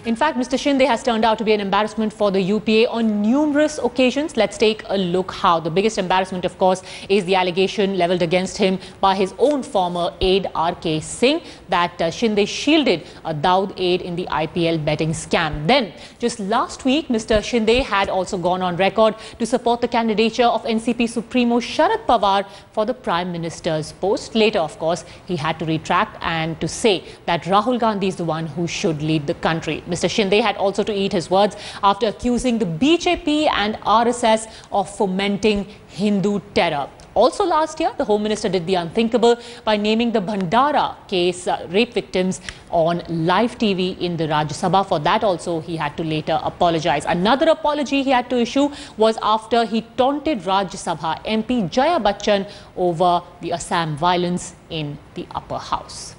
In fact, Mr. Shinde has turned out to be an embarrassment for the UPA on numerous occasions. Let's take a look how. The biggest embarrassment, of course, is the allegation leveled against him by his own former aide, RK Singh, that Shinde shielded a Dawood aide in the IPL betting scam. Then, just last week, Mr. Shinde had also gone on record to support the candidature of NCP Supremo Sharad Pawar for the Prime Minister's post. Later, of course, he had to retract and to say that Rahul Gandhi is the one who should lead the country. Mr. Shinde had also to eat his words after accusing the BJP and RSS of fomenting Hindu terror. Also last year, the Home Minister did the unthinkable by naming the Bhandara case rape victims on live TV in the Rajya Sabha. For that also, he had to later apologize. Another apology he had to issue was after he taunted Rajya Sabha MP Jaya Bachchan over the Assam violence in the upper house.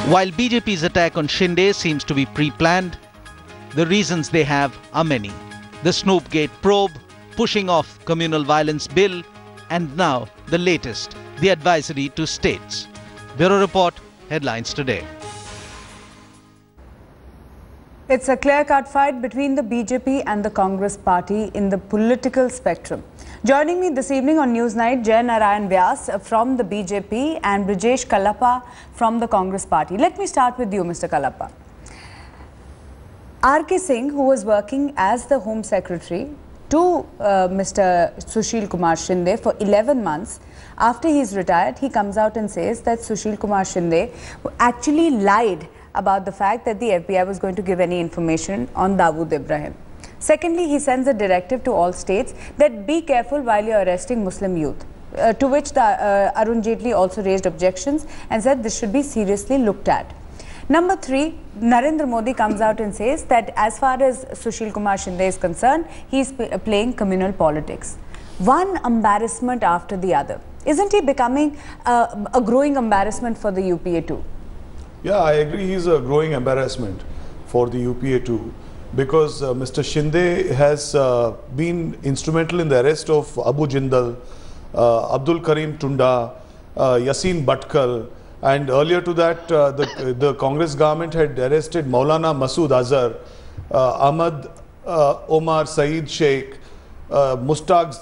While BJP's attack on Shinde seems to be pre-planned, the reasons they have are many. The Snoopgate probe, pushing off communal violence bill, and now the latest, the advisory to states. Bureau Report, headlines today. It's a clear-cut fight between the BJP and the Congress party in the political spectrum. Joining me this evening on Newsnight, Jay Narayan Vyas from the BJP and Brijesh Kallappa from the Congress party. Let me start with you, Mr. Kallappa. RK Singh, who was working as the Home Secretary to Mr. Sushilkumar Shinde for 11 months, after he's retired, he comes out and says that Sushilkumar Shinde actually lied about the fact that the FBI was going to give any information on Dawood Ibrahim. Secondly, he sends a directive to all states that be careful while you're arresting Muslim youth, to which Arun Jaitley also raised objections and said this should be seriously looked at. Number 3, Narendra Modi comes out and says that as far as Sushilkumar Shinde is concerned, he's playing communal politics. One embarrassment after the other. Isn't he becoming a growing embarrassment for the UPA-2? Yeah, I agree. He's a growing embarrassment for the UPA-2 because Mr. Shinde has been instrumental in the arrest of Abu Jindal, Abdul Karim Tunda, Yasin Bhatkal, and earlier to that the Congress government had arrested Maulana Masood Azhar, Ahmad Omar Saeed Sheikh, Mustaq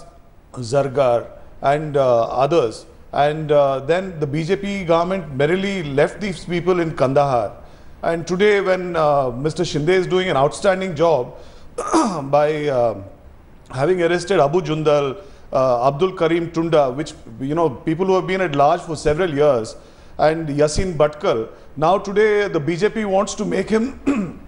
Zargar and others. And then the BJP government merrily left these people in Kandahar. And today when Mr. Shinde is doing an outstanding job by having arrested Abu Jindal, Abdul Karim Tunda, which, you know, people who have been at large for several years, and Yasin Bhatkal, now today the BJP wants to make him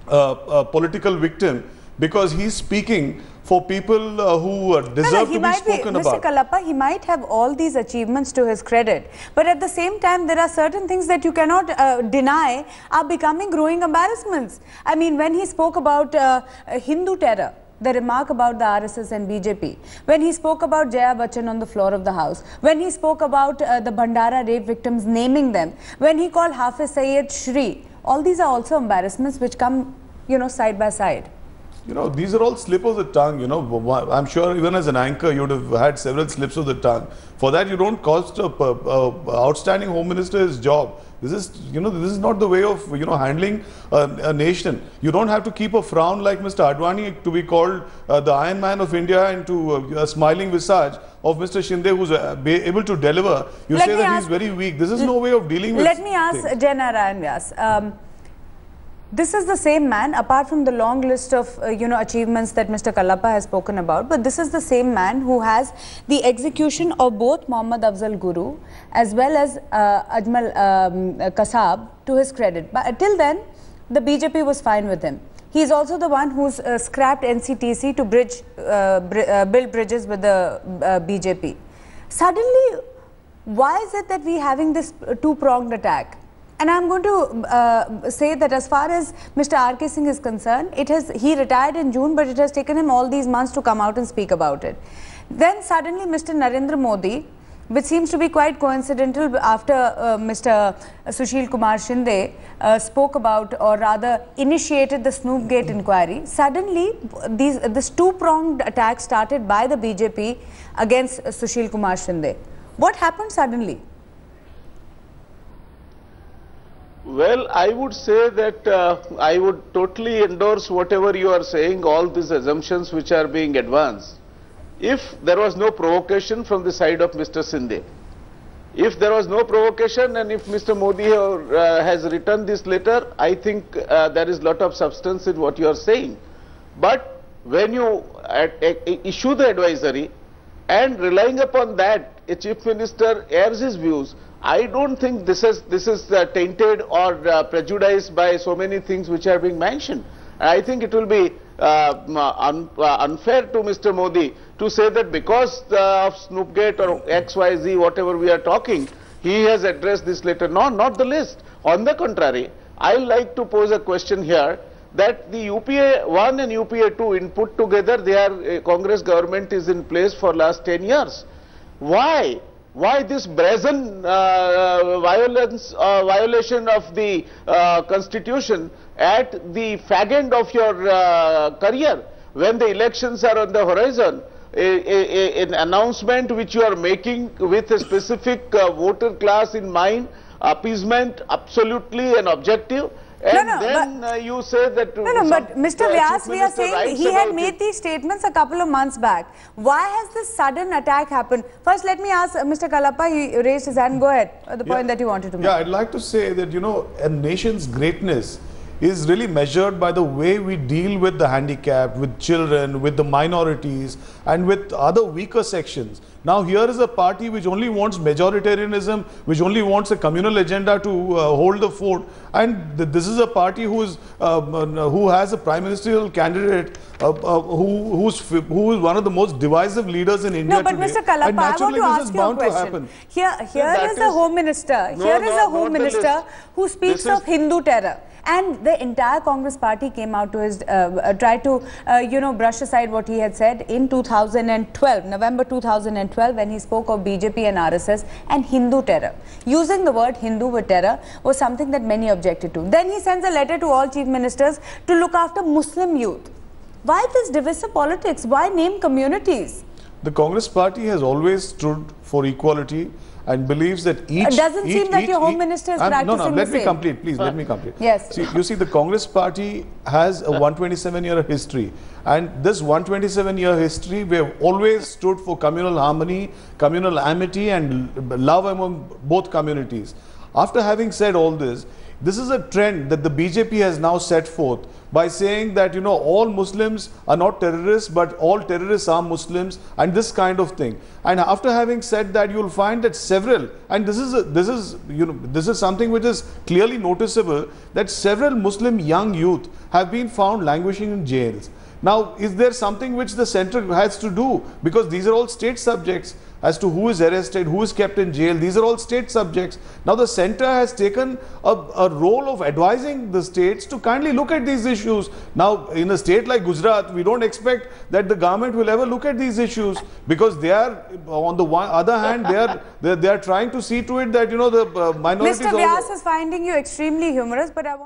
a political victim because he's speaking for people who deserve to be spoken about. Mr. Kallappa, he might have all these achievements to his credit, but at the same time, there are certain things that you cannot deny are becoming growing embarrassments. I mean, when he spoke about Hindu terror, the remark about the RSS and BJP, when he spoke about Jaya Bachchan on the floor of the House, when he spoke about the Bhandara rape victims, naming them, when he called Hafiz Saeed Shri, all these are also embarrassments which come, you know, side by side. You know, these are all slips of the tongue, you know. I'm sure even as an anchor, you would have had several slips of the tongue. For that, you don't cost a outstanding Home Minister his job. This is, you know, this is not the way of, you know, handling a nation. You don't have to keep a frown like Mr. Advani to be called the Iron Man of India and to a smiling visage of Mr. Shinde who's able to deliver. You say that he's very weak. This is no way of dealing with Let me ask Jay Narayan Vyas. This is the same man, apart from the long list of achievements that Mr. Kallappa has spoken about, but this is the same man who has the execution of both Mohammad Afzal Guru as well as Ajmal Kasab to his credit. But till then, the BJP was fine with him. He is also the one who's scrapped NCTC to build bridges with the BJP. Suddenly, why is it that we're having this two-pronged attack? And I'm going to say that as far as Mr. RK Singh is concerned, he retired in June, but it has taken him all these months to come out and speak about it. Then suddenly Mr. Narendra Modi, which seems to be quite coincidental after Mr. Sushilkumar Shinde spoke about, or rather initiated the Snoopgate inquiry, suddenly this two-pronged attack started by the BJP against Sushilkumar Shinde. What happened suddenly? Well, I would say that I would totally endorse whatever you are saying, all these assumptions which are being advanced, if there was no provocation from the side of Mr. Shinde. If there was no provocation and if Mr. Modi has written this letter, I think there is a lot of substance in what you are saying. But when you issue the advisory and relying upon that, a chief minister airs his views, I don't think this is tainted or prejudiced by so many things which are being mentioned. And I think it will be unfair to Mr. Modi to say that because of Snoopgate or XYZ, whatever we are talking, he has addressed this letter. No, not the list. On the contrary, I would like to pose a question here that the UPA-1 and UPA-2 in put together, their Congress government is in place for last 10 years. Why? Why this brazen violation of the constitution at the fag end of your career, when the elections are on the horizon? An announcement which you are making with a specific voter class in mind, appeasement absolutely an objective. And you say that... but Mr. Vyas, we are saying he had made these statements a couple of months back. Why has this sudden attack happened? First, let me ask Mr. Kalapa, he raised his hand. Go ahead, the point that you wanted to make. Yeah, I'd like to say that, you know, a nation's greatness is really measured by the way we deal with the handicapped, with children, with the minorities, and with other weaker sections. Now, here is a party which only wants majoritarianism, which only wants a communal agenda to hold the fort, and this is a party who has a prime ministerial candidate who is one of the most divisive leaders in India today. No, but Mr. Kalapa, I want to ask you a question. Here is a home minister. Here is a home minister who speaks of Hindu terror. And the entire Congress party came out to his, tried to, brush aside what he had said in 2012, November 2012, when he spoke of BJP and RSS and Hindu terror. Using the word Hindu with terror was something that many objected to. Then he sends a letter to all chief ministers to look after Muslim youth. Why this divisive politics? Why name communities? The Congress party has always stood for equality and believes that each... doesn't seem that your home minister is practicing the same. Let me complete, please, let me complete. Yes. See, you see, the Congress party has a 127-year history, and this 127-year history, we have always stood for communal harmony, communal amity and love among both communities. After having said all this is a trend that the BJP has now set forth by saying that, you know, all Muslims are not terrorists, but all terrorists are Muslims, and this kind of thing. And after having said that, you will find that several, and this is something which is clearly noticeable, that several Muslim young youth have been found languishing in jails. Now, is there something which the centre has to do? Because these are all state subjects as to who is arrested, who is kept in jail. These are all state subjects. Now, the centre has taken a role of advising the states to kindly look at these issues. Now, in a state like Gujarat, we don't expect that the government will ever look at these issues, because they are, on the other hand, they are trying to see to it that, you know, the minorities... Mr. Vyas is finding you extremely humorous, but I want...